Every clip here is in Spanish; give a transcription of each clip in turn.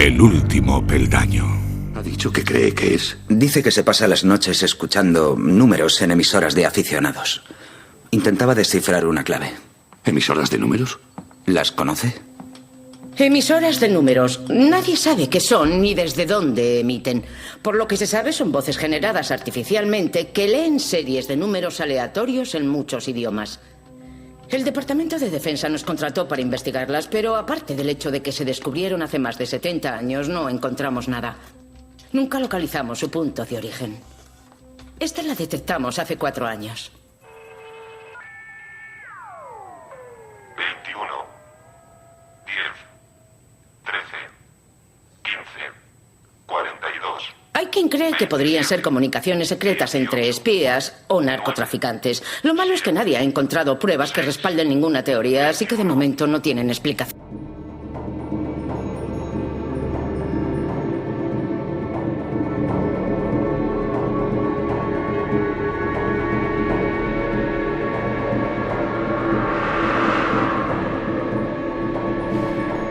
El último peldaño. ¿Ha dicho que cree que es? Dice que se pasa las noches escuchando números en emisoras de aficionados. Intentaba descifrar una clave. ¿Emisoras de números? ¿Las conoce? Emisoras de números. Nadie sabe qué son ni desde dónde emiten. Por lo que se sabe, son voces generadas artificialmente que leen series de números aleatorios en muchos idiomas. El Departamento de Defensa nos contrató para investigarlas, pero aparte del hecho de que se descubrieron hace más de 70 años, no encontramos nada. Nunca localizamos su punto de origen. Esta la detectamos hace 4 años. 21, 10, 13, 15, 42. Hay quien cree que podrían ser comunicaciones secretas entre espías o narcotraficantes. Lo malo es que nadie ha encontrado pruebas que respalden ninguna teoría, así que de momento no tienen explicación.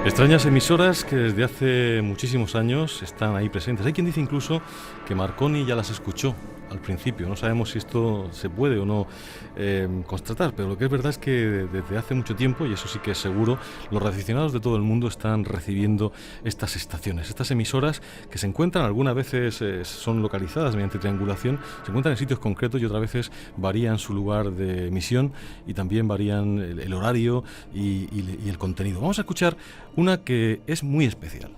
Extrañas emisoras que desde hace muchísimos años están ahí presentes. Hay quien dice incluso que Marconi ya las escuchó al principio. No sabemos si esto se puede o no constatar, pero lo que es verdad es que desde hace mucho tiempo, y eso sí que es seguro, los radioaficionados de todo el mundo están recibiendo estas estaciones, estas emisoras que se encuentran, algunas veces son localizadas mediante triangulación, se encuentran en sitios concretos y otras veces varían su lugar de emisión y también varían el horario y el contenido. Vamos a escuchar una que es muy especial.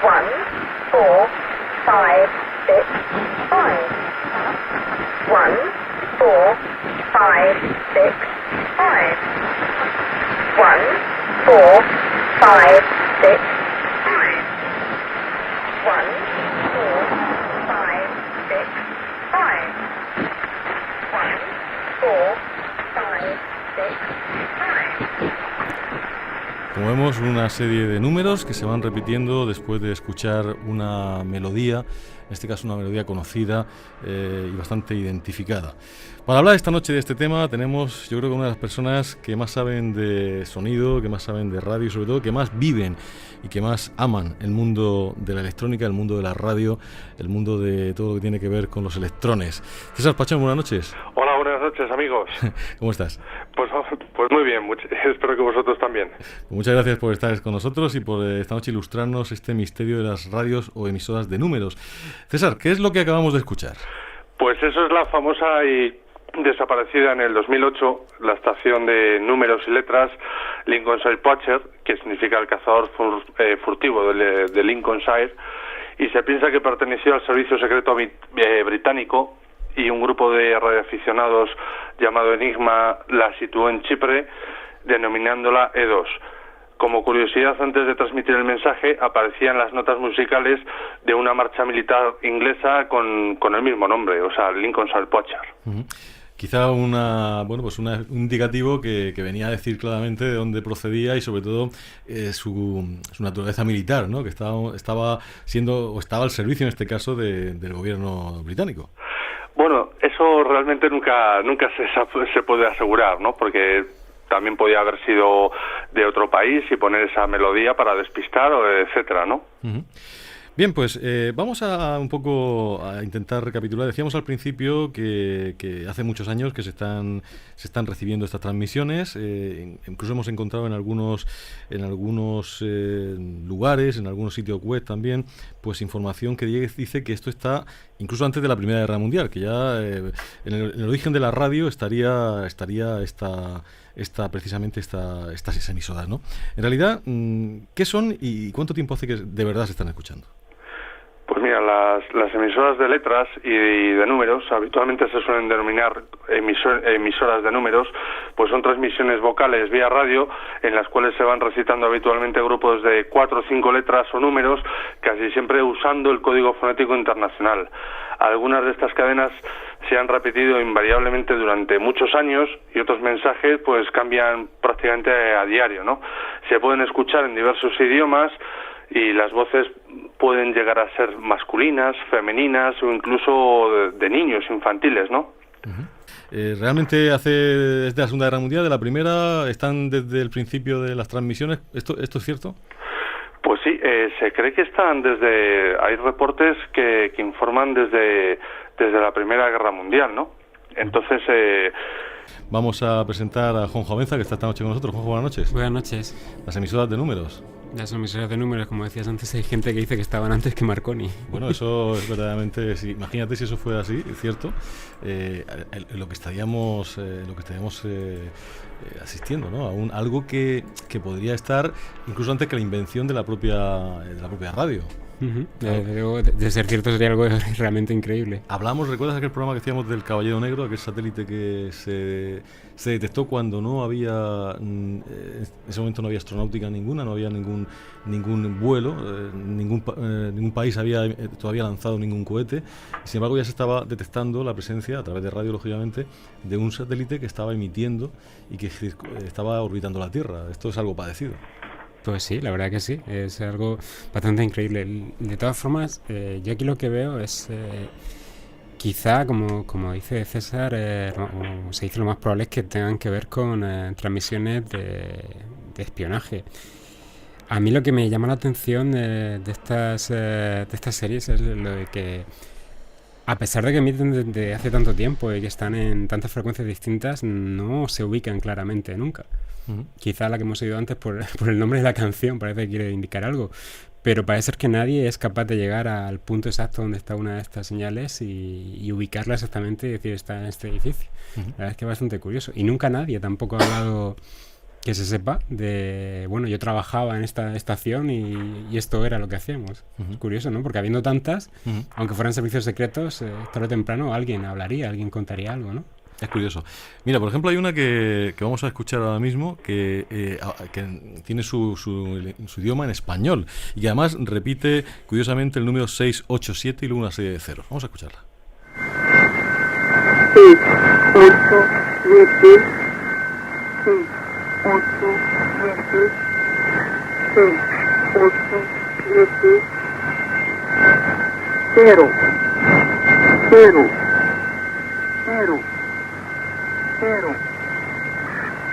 One, four, five, six, five. 1, 4, 5, 6, 5. 1, 4, 5, 6, 5. 1, 4, 5, 6, 5. 1, 4, 5, 6, 5. Como vemos, una serie de números que se van repitiendo después de escuchar una melodía, en este caso una melodía conocida y bastante identificada. Para hablar esta noche de este tema tenemos, yo creo que una de las personas que más saben de sonido, que más saben de radio y sobre todo que más viven y que más aman el mundo de la electrónica, el mundo de la radio, el mundo de todo lo que tiene que ver con los electrones. César Pachón, buenas noches. Hola, buenas noches, amigos. ¿Cómo estás? Pues muy bien, espero que vosotros también. Pues muchas gracias por estar con nosotros y por esta noche ilustrarnos este misterio de las radios o emisoras de números. César, ¿qué es lo que acabamos de escuchar? Pues eso es la famosa y desaparecida en el 2008, la estación de números y letras Lincolnshire Poacher, que significa el cazador furtivo de Lincolnshire, y se piensa que perteneció al servicio secreto británico, y un grupo de radioaficionados llamado Enigma la situó en Chipre, denominándola E2. Como curiosidad, antes de transmitir el mensaje, aparecían las notas musicales de una marcha militar inglesa con el mismo nombre, o sea, Lincolnshire Poacher. Uh-huh. Quizá un indicativo que venía a decir claramente de dónde procedía y sobre todo su naturaleza militar, ¿no? Que estaba al servicio en este caso del gobierno británico. Bueno, eso realmente nunca se puede asegurar, ¿no? Porque también podía haber sido de otro país y poner esa melodía para despistar, etcétera, ¿no? Uh-huh. Bien, pues vamos a un poco a intentar recapitular. Decíamos al principio que hace muchos años que se están recibiendo estas transmisiones. Incluso hemos encontrado en algunos lugares, en algunos sitios web también, pues información que dice que esto está incluso antes de la Primera Guerra Mundial, que ya en el origen de la radio estaría precisamente estas emisoras, ¿no? En realidad, ¿qué son y cuánto tiempo hace que de verdad se están escuchando? Pues mira, las emisoras de letras y de números, habitualmente se suelen denominar emisoras de números, pues son transmisiones vocales vía radio en las cuales se van recitando habitualmente grupos de 4 o 5 letras o números, casi siempre usando el código fonético internacional. Algunas de estas cadenas se han repetido invariablemente durante muchos años y otros mensajes pues cambian prácticamente a diario, ¿no? Se pueden escuchar en diversos idiomas y las voces pueden llegar a ser masculinas, femeninas o incluso de niños infantiles, ¿no? Realmente desde la Segunda Guerra Mundial, de la Primera, están desde el principio de las transmisiones. ¿Esto es cierto? Pues sí, se cree que están hay reportes que informan desde la Primera Guerra Mundial, ¿no? Entonces... Vamos a presentar a Juanjo Abenza, que está esta noche con nosotros. Juanjo, buenas noches. Buenas noches. Las emisoras de números. Las emisoras de números, como decías antes, hay gente que dice que estaban antes que Marconi. Bueno, eso es verdaderamente... Sí, imagínate si eso fue así, es cierto. Lo que estaríamos asistiendo, ¿no? A algo que podría estar incluso antes que la invención de la propia radio. De ser cierto sería algo realmente increíble. ¿Recuerdas aquel programa que hacíamos del Caballero Negro, aquel satélite que se detectó cuando no había, en ese momento no había astronáutica ninguna, no había ningún vuelo, ningún país había todavía lanzado ningún cohete, y sin embargo ya se estaba detectando la presencia, a través de radio lógicamente, de un satélite que estaba emitiendo y que estaba orbitando la Tierra? Esto es algo parecido. Pues sí, la verdad que sí, es algo bastante increíble. De todas formas, yo aquí lo que veo es, quizá, como dice César, se dice lo más probable es que tengan que ver con transmisiones de espionaje. A mí lo que me llama la atención de estas series es lo de que, a pesar de que emiten desde hace tanto tiempo y que están en tantas frecuencias distintas, no se ubican claramente nunca. Quizá la que hemos oído antes por el nombre de la canción parece que quiere indicar algo, pero parece ser que nadie es capaz de llegar al punto exacto donde está una de estas señales y ubicarla exactamente y decir está en este edificio. La verdad es que es bastante curioso, y nunca nadie tampoco ha hablado que se sepa de, bueno, yo trabajaba en esta estación y esto era lo que hacíamos. Es curioso, ¿no? Porque habiendo tantas, aunque fueran servicios secretos, tarde o temprano alguien hablaría, alguien contaría algo, ¿no? Es curioso. Mira, por ejemplo, hay una que vamos a escuchar ahora mismo que tiene su idioma en español y que además repite curiosamente el número 687 y luego una serie de ceros. Vamos a escucharla. 6, 8, 7, 6, 8, 7, 6, 8, 7, 0, 0, 0.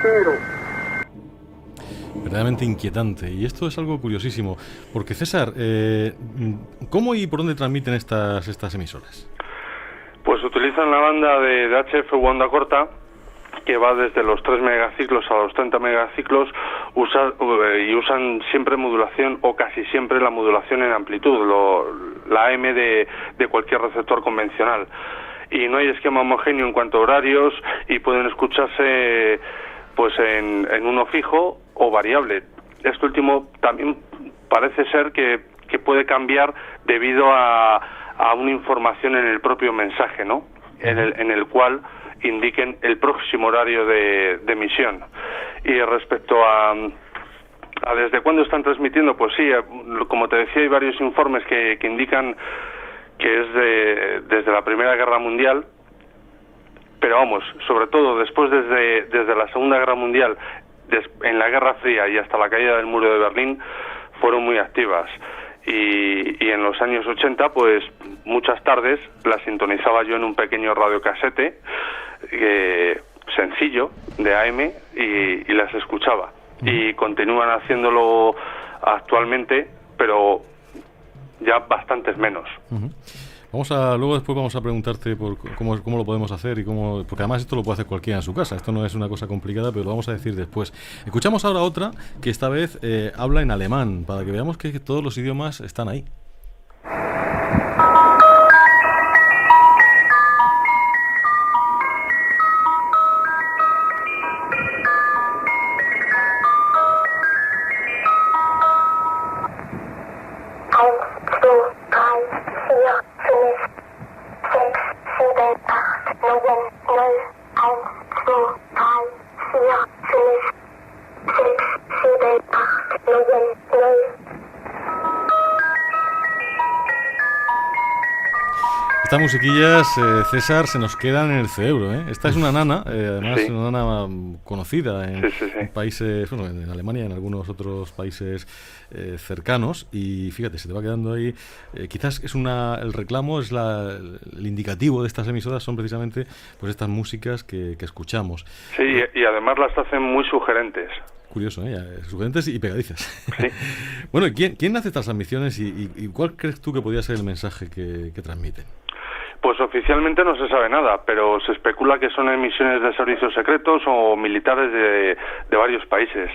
0. Verdaderamente inquietante. Y esto es algo curiosísimo. Porque, César, ¿cómo y por dónde transmiten estas emisoras? Pues utilizan la banda de HF u onda corta, que va desde los 3 megaciclos a los 30 megaciclos, y usan siempre modulación, o casi siempre la modulación en amplitud, la AM de cualquier receptor convencional. Y no hay esquema homogéneo en cuanto a horarios y pueden escucharse pues en uno fijo o variable. Esto último también parece ser que puede cambiar debido a una información en el propio mensaje, ¿no? En el cual indiquen el próximo horario de emisión. Y respecto a desde cuándo están transmitiendo, pues sí, como te decía, hay varios informes que indican que es desde la Primera Guerra Mundial, pero vamos, sobre todo después desde la Segunda Guerra Mundial, en la Guerra Fría y hasta la caída del muro de Berlín, fueron muy activas. Y en los años 80, pues muchas tardes las sintonizaba yo en un pequeño radiocasete sencillo de AM y las escuchaba. Y continúan haciéndolo actualmente, pero ya bastantes menos. Luego después vamos a preguntarte por cómo lo podemos hacer y porque además esto lo puede hacer cualquiera en su casa. Esto no es una cosa complicada, pero lo vamos a decir después. Escuchamos ahora otra que esta vez habla en alemán, para que veamos que todos los idiomas están ahí. estas musiquillas, César, se nos quedan en el cerebro, ¿eh? Esta es una nana, además Sí. una nana conocida en, Sí. en países, bueno, en Alemania y en algunos otros países cercanos, y fíjate, se te va quedando ahí. Quizás es el reclamo, es el indicativo de estas emisoras, son precisamente pues estas músicas que escuchamos. Sí, y además las hacen muy sugerentes. Curioso, sugerentes y pegadizas. Sí. Bueno, ¿quién hace estas transmisiones y cuál crees tú que podría ser el mensaje que transmiten? Pues oficialmente no se sabe nada, pero se especula que son emisiones de servicios secretos o militares de varios países.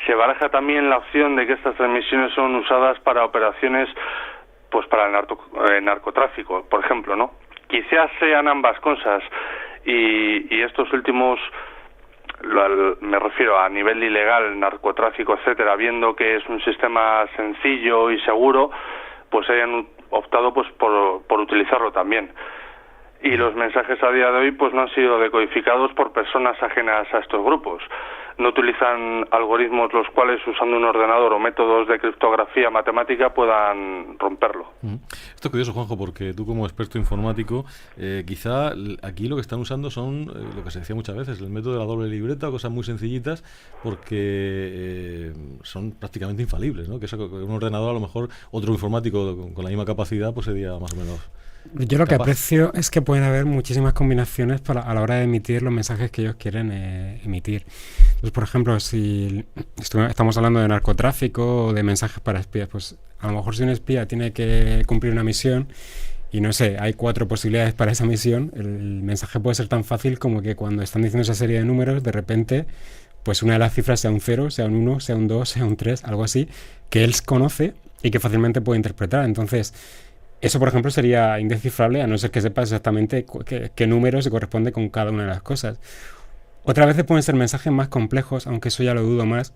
Se baraja también la opción de que estas transmisiones son usadas para operaciones, pues para el narcotráfico, por ejemplo, ¿no? Quizás sean ambas cosas y estos últimos, me refiero a nivel ilegal, narcotráfico, etcétera, viendo que es un sistema sencillo y seguro, pues hayan optado pues por utilizarlo también. Y los mensajes a día de hoy pues no han sido decodificados por personas ajenas a estos grupos. No utilizan algoritmos los cuales, usando un ordenador o métodos de criptografía matemática, puedan romperlo. Esto es curioso, Juanjo, porque tú como experto informático, quizá aquí lo que están usando son, lo que se decía muchas veces, el método de la doble libreta, cosas muy sencillitas, porque son prácticamente infalibles, ¿no? Que un ordenador, a lo mejor, otro informático con la misma capacidad, pues sería más o menos... Yo lo que aprecio es que pueden haber muchísimas combinaciones a la hora de emitir los mensajes que ellos quieren emitir. Entonces, por ejemplo, si estamos hablando de narcotráfico o de mensajes para espías, pues a lo mejor si un espía tiene que cumplir una misión y no sé, hay 4 posibilidades para esa misión, el mensaje puede ser tan fácil como que cuando están diciendo esa serie de números, de repente, pues una de las cifras sea un 0, sea un 1, sea un 2, sea un 3, algo así, que él conoce y que fácilmente puede interpretar. Entonces, eso, por ejemplo, sería indescifrable, a no ser que sepas exactamente qué número se corresponde con cada una de las cosas. Otras veces pueden ser mensajes más complejos, aunque eso ya lo dudo más,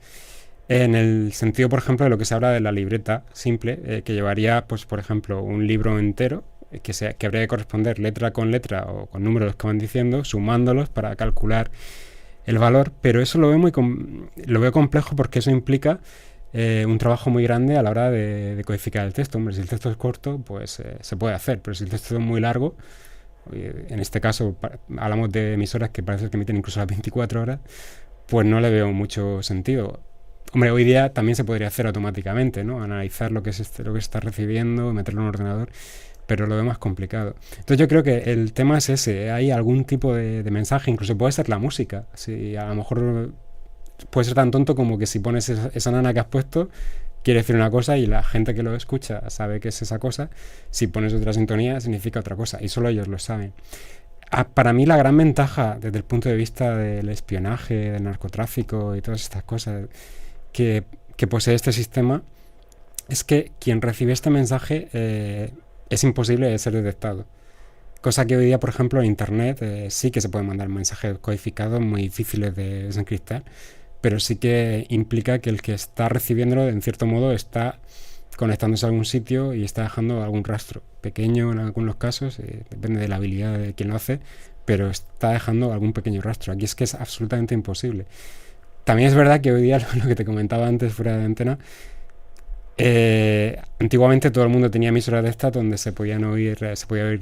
en el sentido, por ejemplo, de lo que se habla de la libreta simple, que llevaría, pues, por ejemplo, un libro entero, que habría que corresponder letra con letra o con números que van diciendo, sumándolos para calcular el valor, pero eso lo veo complejo porque eso implica un trabajo muy grande a la hora de codificar el texto. Hombre, si el texto es corto, pues se puede hacer, pero si el texto es muy largo, en este caso hablamos de emisoras que parece que emiten incluso a las 24 horas, pues no le veo mucho sentido. Hombre, hoy día también se podría hacer automáticamente, ¿no? Analizar lo que se está recibiendo, meterlo en un ordenador, pero lo veo más complicado. Entonces yo creo que el tema es ese, hay algún tipo de mensaje, incluso puede ser la música. Si a lo mejor puede ser tan tonto como que si pones esa nana que has puesto, quiere decir una cosa y la gente que lo escucha sabe que es esa cosa. Si pones otra sintonía, significa otra cosa, y solo ellos lo saben. Para mí la gran ventaja desde el punto de vista del espionaje, del narcotráfico y todas estas cosas que posee este sistema es que quien recibe este mensaje es imposible de ser detectado. Cosa que hoy día, por ejemplo, en Internet sí que se pueden mandar mensajes codificados muy difíciles de desencriptar, pero sí que implica que el que está recibiéndolo, en cierto modo, está conectándose a algún sitio y está dejando algún rastro. Pequeño en algunos casos, depende de la habilidad de quien lo hace, pero está dejando algún pequeño rastro. Aquí es que es absolutamente imposible. También es verdad que hoy día, lo que te comentaba antes fuera de antena, antiguamente todo el mundo tenía emisoras de estas donde se podía oír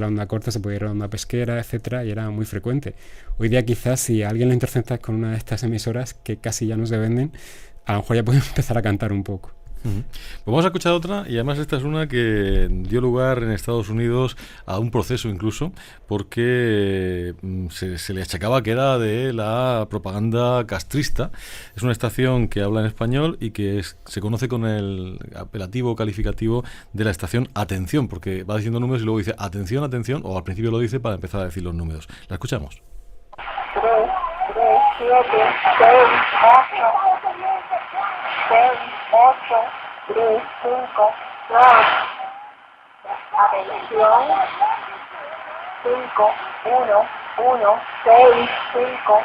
la onda corta, se podía oír la onda pesquera, etcétera, y era muy frecuente. Hoy día quizás si alguien lo intercepta con una de estas emisoras que casi ya no se venden, a lo mejor ya pueden empezar a cantar un poco. Pues vamos a escuchar otra, y además esta es una que dio lugar en Estados Unidos a un proceso incluso, porque se le achacaba que era de la propaganda castrista. Es una estación que habla en español y que se conoce con el apelativo calificativo de la estación Atención, porque va diciendo números y luego dice atención, atención, o al principio lo dice para empezar a decir los números. La escuchamos. 3, 7, 6, 8, 6, 8, 3, 5, 2. Atención. 5, 1, 1, 6, 5.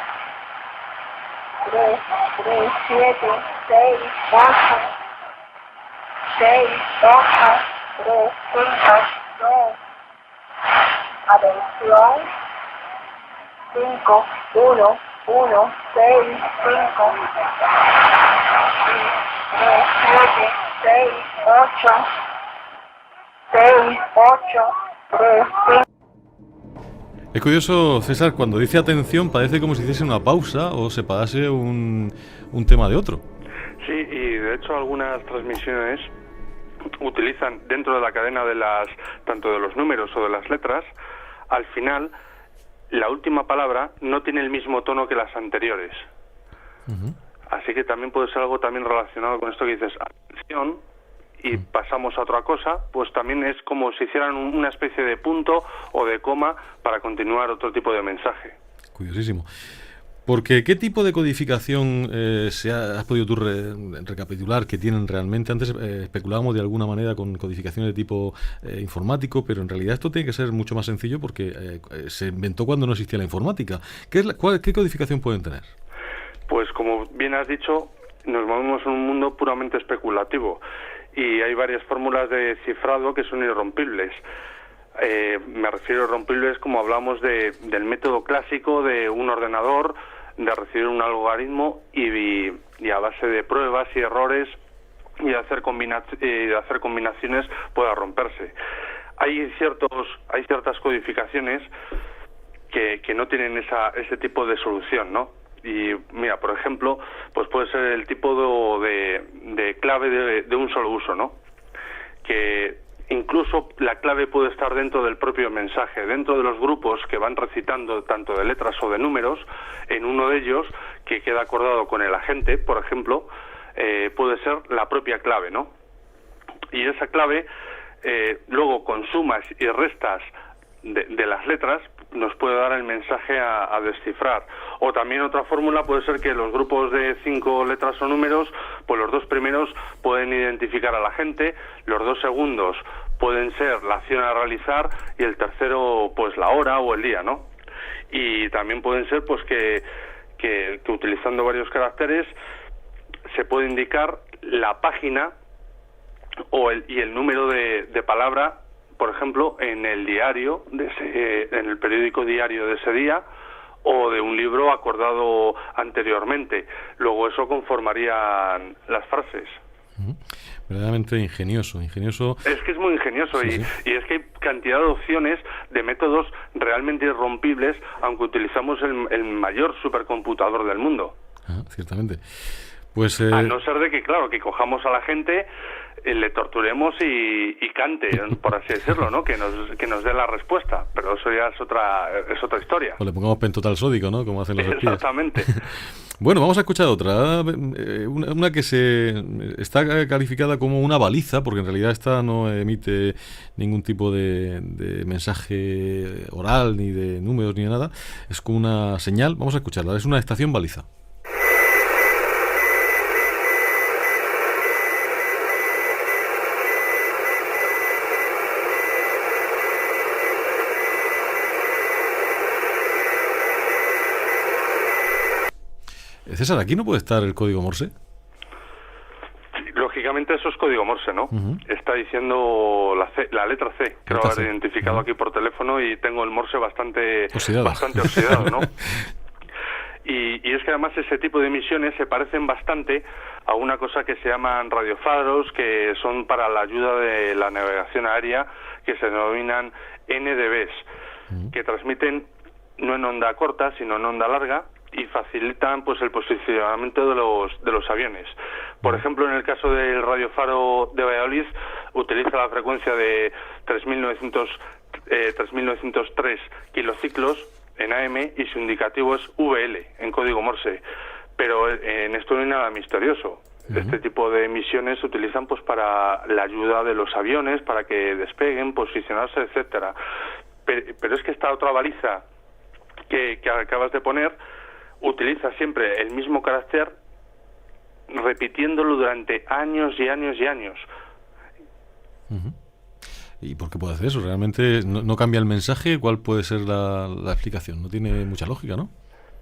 3, 3, 7, 6, 8. 6, 8, 3, 5, 2. Atención. 5, 1, 1, 6, 5, 3, 7, 6, 8, 6, 8, 3, 5. Es curioso, César, cuando dice atención parece como si hiciese una pausa o separase un tema de otro. Sí, y de hecho algunas transmisiones utilizan dentro de la cadena de tanto de los números o de las letras, al final la última palabra no tiene el mismo tono que las anteriores. Así que también puede ser algo también relacionado con esto que dices, atención, y pasamos a otra cosa, pues también es como si hicieran una especie de punto o de coma para continuar otro tipo de mensaje. Curiosísimo. Porque, ¿qué tipo de codificación has podido tú recapitular que tienen realmente? Antes especulábamos de alguna manera con codificaciones de tipo informático, pero en realidad esto tiene que ser mucho más sencillo porque se inventó cuando no existía la informática. ¿Qué codificación pueden tener? Pues como bien has dicho, nos movemos en un mundo puramente especulativo y hay varias fórmulas de cifrado que son irrompibles. Me refiero a irrompibles como hablamos del método clásico de un ordenador, de recibir un algoritmo y a base de pruebas y errores y de hacer combinaciones pueda romperse. Hay ciertas codificaciones que no tienen ese tipo de solución, ¿no? Y mira, por ejemplo, pues puede ser el tipo de clave de un solo uso, ¿no? Que incluso la clave puede estar dentro del propio mensaje, dentro de los grupos que van recitando tanto de letras o de números, en uno de ellos que queda acordado con el agente, por ejemplo, puede ser la propia clave, ¿no? Y esa clave, luego con sumas y restas de las letras, nos puede dar el mensaje a descifrar. O también otra fórmula puede ser que los grupos de 5 letras o números, pues los 2 primeros pueden identificar a la gente, los 2 segundos pueden ser la acción a realizar y el tercero pues la hora o el día, ¿no? Y también pueden ser pues que utilizando varios caracteres se puede indicar la página y el número de palabra, por ejemplo, en el diario en el periódico diario de ese día o de un libro acordado anteriormente. Luego eso conformarían las frases. Verdaderamente ingenioso. Es que es muy ingenioso sí. Y es que hay cantidad de opciones de métodos realmente irrompibles, aunque utilizamos el mayor supercomputador del mundo. Ciertamente. Pues, a no ser de que, claro, que cojamos a la gente, le torturemos y cante, por así decirlo, ¿no? Que nos dé la respuesta. Pero eso ya es otra historia. O le pongamos pentotal sódico, ¿no? Como hacen los espías. Exactamente. Bueno, vamos a escuchar otra. Una que está calificada como una baliza, porque en realidad esta no emite ningún tipo de mensaje oral, ni de números, ni de nada. Es como una señal. Vamos a escucharla. Es una estación baliza. César, ¿aquí no puede estar el código Morse? Sí, lógicamente eso es código Morse, ¿no? Está diciendo la letra C. Creo haber identificado aquí por teléfono y tengo el Morse bastante oxidado, ¿no? Y es que además ese tipo de emisiones se parecen bastante a una cosa que se llaman radiofaros, que son para la ayuda de la navegación aérea, que se denominan NDBs, que transmiten no en onda corta, sino en onda larga, y facilitan pues el posicionamiento de los aviones. Por ejemplo, en el caso del radiofaro de Valladolid, utiliza la frecuencia de 3.903 kilociclos en AM y su indicativo es VL en código Morse. Pero en esto no hay nada misterioso. Este tipo de emisiones se utilizan pues para la ayuda de los aviones, para que despeguen, posicionarse, etcétera. Pero es que esta otra baliza que acabas de poner utiliza siempre el mismo carácter, repitiéndolo durante años y años y años. ¿Y por qué puede hacer eso? ¿Realmente no cambia el mensaje? ¿Cuál puede ser la explicación? No tiene mucha lógica, ¿no?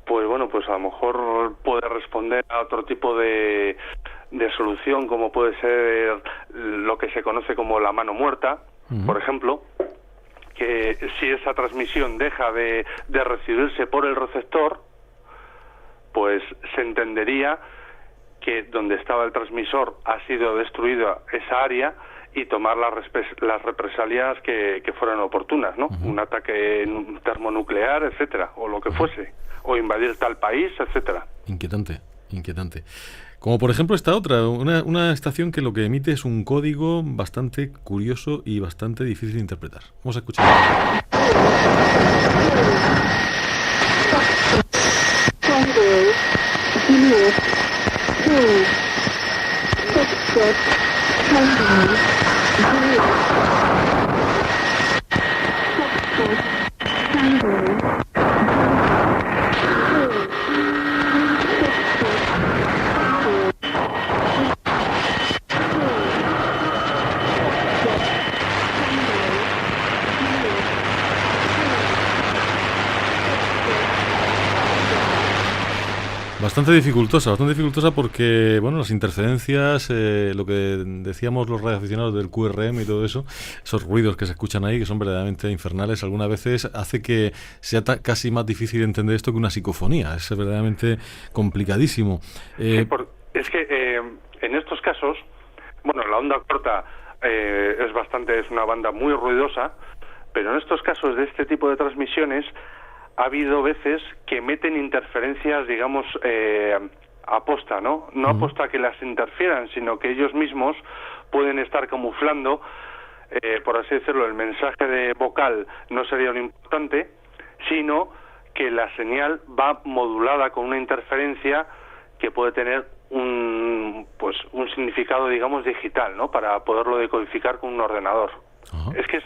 Pues bueno, pues a lo mejor puede responder a otro tipo de solución, como puede ser lo que se conoce como la mano muerta, por ejemplo, que si esa transmisión deja de recibirse por el receptor, pues se entendería que donde estaba el transmisor ha sido destruida esa área y tomar las represalias que fueran oportunas, ¿no? Un ataque termonuclear, etcétera, o lo que fuese, o invadir tal país, etcétera. Inquietante. Como por ejemplo esta otra, una estación que lo que emite es un código bastante curioso y bastante difícil de interpretar. Vamos a escuchar. Bastante dificultosa porque, bueno, las interferencias, lo que decíamos los radioaficionados del QRM y todo eso, esos ruidos que se escuchan ahí, que son verdaderamente infernales, algunas veces hace que sea casi más difícil entender esto que una psicofonía. Es verdaderamente complicadísimo. Es que en estos casos, bueno, la onda corta es una banda muy ruidosa, pero en estos casos de este tipo de transmisiones ha habido veces que meten interferencias, digamos, aposta, ¿no? No aposta que las interfieran, sino que ellos mismos pueden estar camuflando, por así decirlo, el mensaje de vocal no sería lo importante, sino que la señal va modulada con una interferencia que puede tener un significado, digamos, digital, ¿no? Para poderlo decodificar con un ordenador. Es que es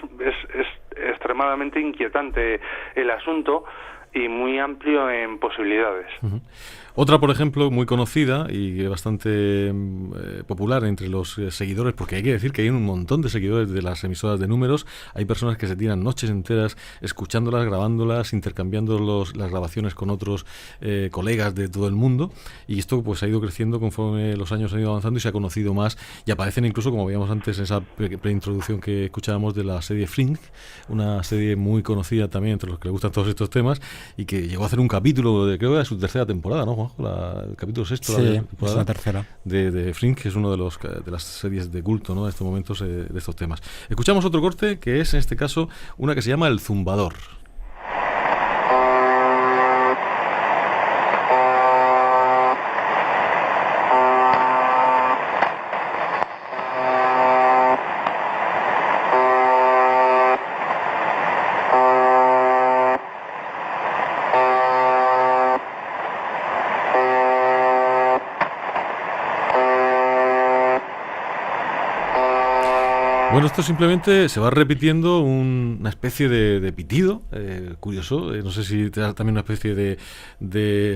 extremadamente inquietante el asunto y muy amplio en posibilidades. Otra, por ejemplo, muy conocida y bastante popular entre los seguidores, porque hay que decir que hay un montón de seguidores de las emisoras de números. Hay personas que se tiran noches enteras escuchándolas, grabándolas, intercambiando las grabaciones con otros colegas de todo el mundo, y esto pues ha ido creciendo conforme los años han ido avanzando y se ha conocido más, y aparecen incluso, como veíamos antes en esa preintroducción que escuchábamos, de la serie Fring, una serie muy conocida también entre los que les gustan todos estos temas, y que llegó a hacer un capítulo creo que era su tercera temporada, ¿no, Juanjo? El capítulo sexto, sí, es la tercera de Fring, que es uno de las series de culto, ¿no?, de estos momentos, de estos temas. Escuchamos otro corte que es en este caso una que se llama El Zumbador. Bueno, esto simplemente se va repitiendo una especie de pitido, curioso. No sé si te da también una especie de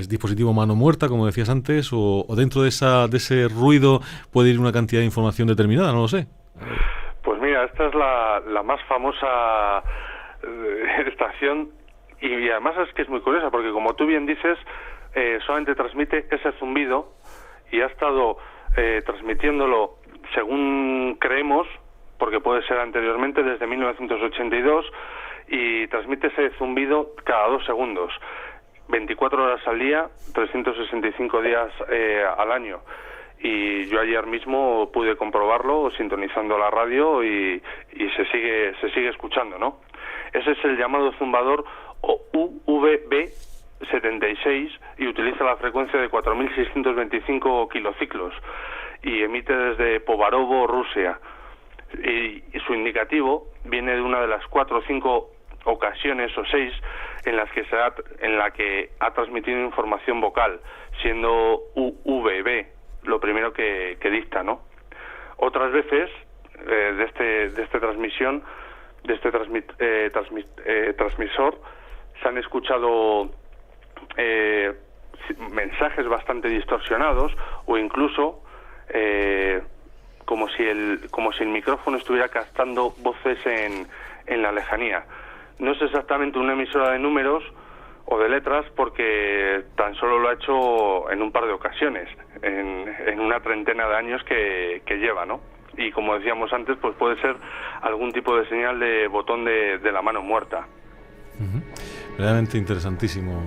dispositivo mano muerta, como decías antes, o dentro de ese ruido puede ir una cantidad de información determinada, no lo sé. Pues mira, esta es la más famosa estación, y además es que es muy curiosa, porque como tú bien dices, solamente transmite ese zumbido y ha estado transmitiéndolo, según creemos, porque puede ser anteriormente, desde 1982, y transmite ese zumbido cada 2 segundos, 24 horas al día, 365 días al año. Y yo ayer mismo pude comprobarlo sintonizando la radio y se sigue escuchando, ¿no? Ese es el llamado zumbador UVB76 y utiliza la frecuencia de 4.625 kilociclos y emite desde Povarovo, Rusia. Y su indicativo viene de una de las 4 o 5 ocasiones o 6 en la que ha transmitido información vocal, siendo UVB lo primero que dicta, ¿no? Otras veces de este transmisor se han escuchado mensajes bastante distorsionados, o incluso como si el micrófono estuviera captando voces en la lejanía. No es exactamente una emisora de números o de letras, porque tan solo lo ha hecho en un par de ocasiones, en una treintena de años que lleva, ¿no? Y como decíamos antes, pues puede ser algún tipo de señal de botón de la mano muerta. verdaderamente interesantísimo.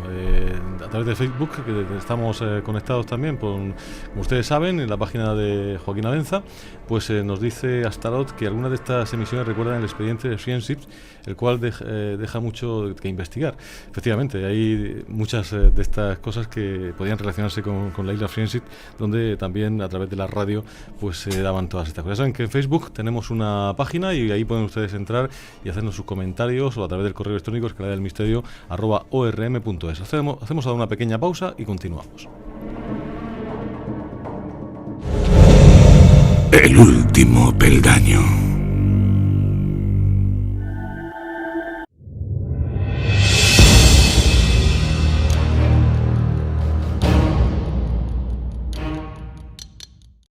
A través de Facebook, que estamos conectados también, como ustedes saben, en la página de Joaquín Avenza, pues nos dice Astaroth que algunas de estas emisiones recuerdan el expediente de Friendships, el cual deja mucho que investigar. Efectivamente, hay muchas de estas cosas que podían relacionarse con la isla Friendship, donde también a través de la radio pues se daban todas estas cosas. Saben que en Facebook tenemos una página y ahí pueden ustedes entrar y hacernos sus comentarios, o a través del correo electrónico escaleradelmisterio@orm.es. Hacemos ahora una pequeña pausa y continuamos. El último peldaño.